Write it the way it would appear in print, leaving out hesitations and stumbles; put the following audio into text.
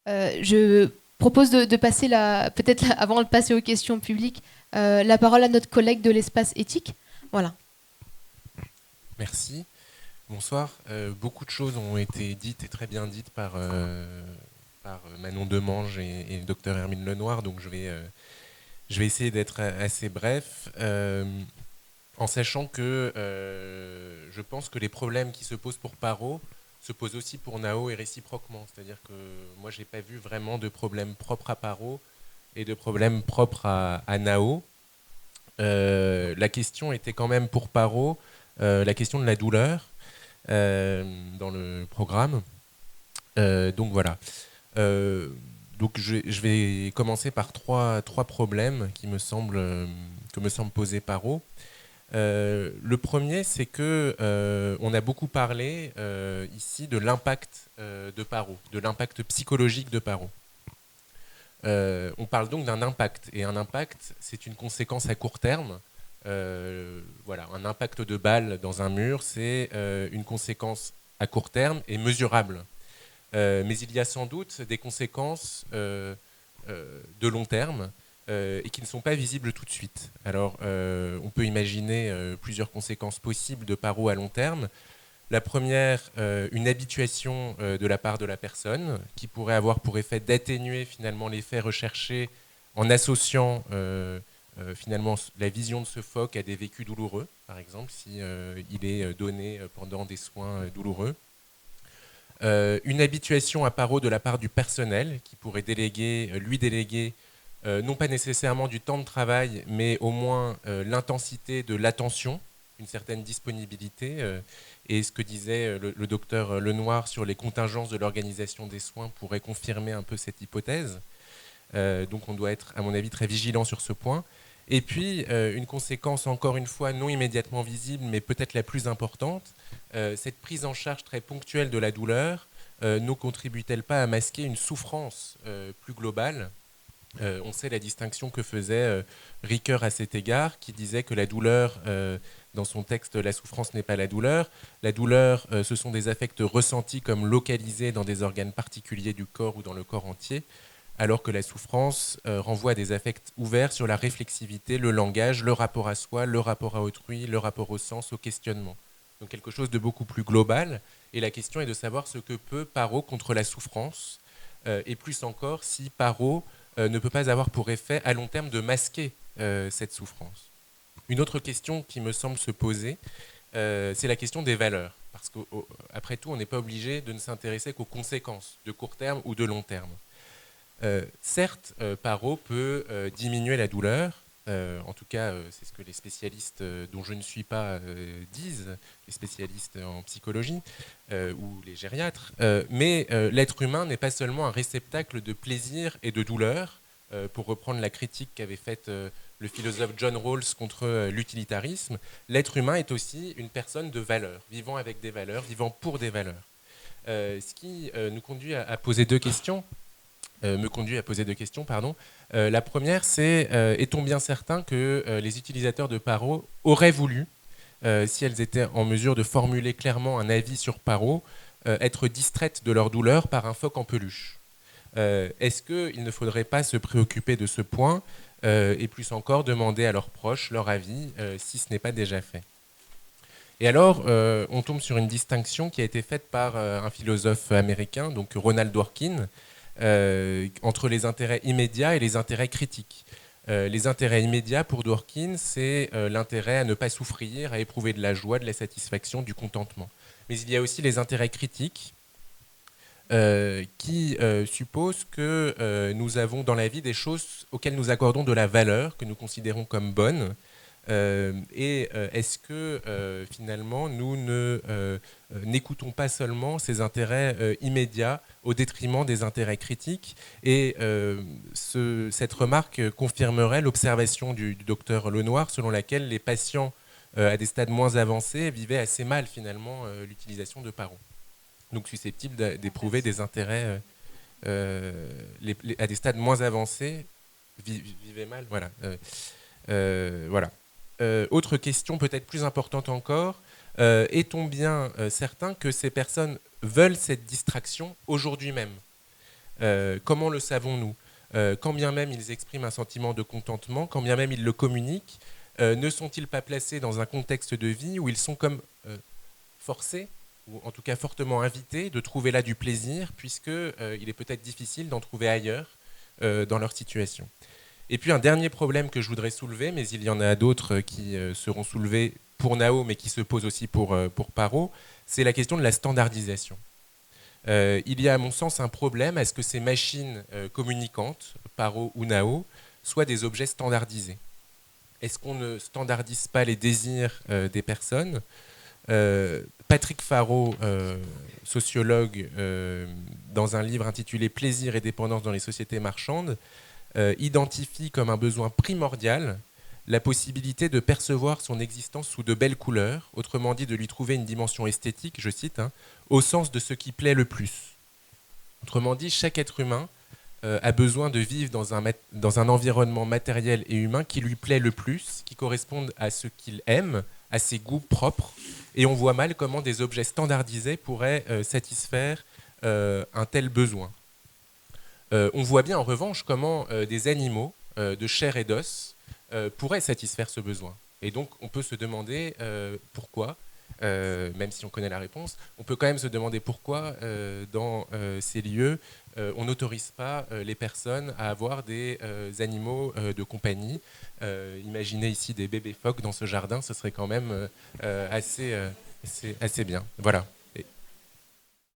Je propose de passer peut-être avant de passer aux questions publiques, la parole à notre collègue de l'espace éthique. Voilà. Merci. Bonsoir. Beaucoup de choses ont été dites et très bien dites par Manon Demange et le docteur Hermine Lenoir, donc je vais essayer d'être assez bref, en sachant que je pense que les problèmes qui se posent pour Paro se posent aussi pour Nao et réciproquement. C'est-à-dire que moi, je n'ai pas vu vraiment de problème propre à Paro et de problème propre à Nao. La question était quand même pour Paro la question de la douleur dans le programme. Donc voilà. Euh, donc je vais commencer par trois problèmes que me semble poser Paro. Le premier, c'est que on a beaucoup parlé ici de l'impact de Paro, de l'impact psychologique de Paro. On parle donc d'un impact, et un impact, c'est une conséquence à court terme. Voilà, un impact de balle dans un mur, c'est une conséquence à court terme et mesurable. Mais il y a sans doute des conséquences de long terme et qui ne sont pas visibles tout de suite. Alors, on peut imaginer plusieurs conséquences possibles de Paro à long terme. La première, une habituation de la part de la personne qui pourrait avoir pour effet d'atténuer finalement l'effet recherché en associant finalement la vision de ce phoque à des vécus douloureux, par exemple, si il est donné pendant des soins douloureux. Une habituation à Paro de la part du personnel qui pourrait lui déléguer non pas nécessairement du temps de travail, mais au moins l'intensité de l'attention, une certaine disponibilité. Et ce que disait le docteur Lenoir sur les contingences de l'organisation des soins pourrait confirmer un peu cette hypothèse. Donc on doit être, à mon avis, très vigilant sur ce point. Et puis, une conséquence, encore une fois, non immédiatement visible, mais peut-être la plus importante, cette prise en charge très ponctuelle de la douleur ne contribue-t-elle pas à masquer une souffrance plus globale? On sait la distinction que faisait Ricoeur à cet égard, qui disait que la douleur, dans son texte « La souffrance n'est pas la douleur », ce sont des affects ressentis comme localisés dans des organes particuliers du corps ou dans le corps entier, alors que la souffrance renvoie à des affects ouverts sur la réflexivité, le langage, le rapport à soi, le rapport à autrui, le rapport au sens, au questionnement. Donc quelque chose de beaucoup plus global. Et la question est de savoir ce que peut Paro contre la souffrance, et plus encore si Paro ne peut pas avoir pour effet à long terme de masquer cette souffrance. Une autre question qui me semble se poser, c'est la question des valeurs. Parce qu'après tout, on n'est pas obligé de ne s'intéresser qu'aux conséquences de court terme ou de long terme. Certes, Paro peut diminuer la douleur, en tout cas c'est ce que les spécialistes dont je ne suis pas disent, les spécialistes en psychologie ou les gériatres, mais l'être humain n'est pas seulement un réceptacle de plaisir et de douleur, pour reprendre la critique qu'avait faite le philosophe John Rawls contre l'utilitarisme. L'être humain est aussi une personne de valeurs, vivant avec des valeurs, vivant pour des valeurs. Ce qui nous conduit à poser deux questions. Me conduit à poser deux questions. Pardon. La première, c'est est-on bien certain que les utilisateurs de Paro auraient voulu, si elles étaient en mesure de formuler clairement un avis sur Paro, être distraites de leur douleur par un phoque en peluche? Est-ce qu'il ne faudrait pas se préoccuper de ce point et plus encore demander à leurs proches leur avis si ce n'est pas déjà fait? Et alors, on tombe sur une distinction qui a été faite par un philosophe américain, donc Ronald Dworkin, entre les intérêts immédiats et les intérêts critiques. Les intérêts immédiats pour Dworkin, c'est l'intérêt à ne pas souffrir, à éprouver de la joie, de la satisfaction, du contentement. Mais il y a aussi les intérêts critiques qui supposent que nous avons dans la vie des choses auxquelles nous accordons de la valeur, que nous considérons comme bonnes. Est-ce que finalement nous n'écoutons pas seulement ces intérêts immédiats au détriment des intérêts critiques? Et cette remarque confirmerait l'observation du docteur Lenoir selon laquelle les patients à des stades moins avancés vivaient assez mal finalement l'utilisation de Paro. Donc susceptibles d'éprouver des intérêts à des stades moins avancés vivaient mal. Voilà. Voilà. Autre question peut-être plus importante encore, est-on bien certain que ces personnes veulent cette distraction aujourd'hui même? Comment le savons-nous? Quand bien même ils expriment un sentiment de contentement, quand bien même ils le communiquent, ne sont-ils pas placés dans un contexte de vie où ils sont comme forcés, ou en tout cas fortement invités, de trouver là du plaisir, puisqu'il est peut-être difficile d'en trouver ailleurs dans leur situation. Et puis un dernier problème que je voudrais soulever, mais il y en a d'autres qui seront soulevés pour Nao, mais qui se posent aussi pour Paro, c'est la question de la standardisation. Il y a à mon sens un problème à ce que ces machines communicantes, Paro ou Nao, soient des objets standardisés. Est-ce qu'on ne standardise pas les désirs des personnes? Patrick Faro, sociologue, dans un livre intitulé Plaisir et dépendance dans les sociétés marchandes, identifie comme un besoin primordial la possibilité de percevoir son existence sous de belles couleurs, autrement dit de lui trouver une dimension esthétique, je cite, au sens de ce qui plaît le plus. Autrement dit, chaque être humain a besoin de vivre dans un environnement matériel et humain qui lui plaît le plus, qui corresponde à ce qu'il aime, à ses goûts propres, et on voit mal comment des objets standardisés pourraient satisfaire un tel besoin. On voit bien en revanche comment des animaux de chair et d'os pourraient satisfaire ce besoin. Et donc on peut se demander pourquoi, même si on connaît la réponse, on peut quand même se demander pourquoi dans ces lieux on n'autorise pas les personnes à avoir des animaux de compagnie. Imaginez ici des bébés phoques dans ce jardin, ce serait quand même assez bien. Voilà.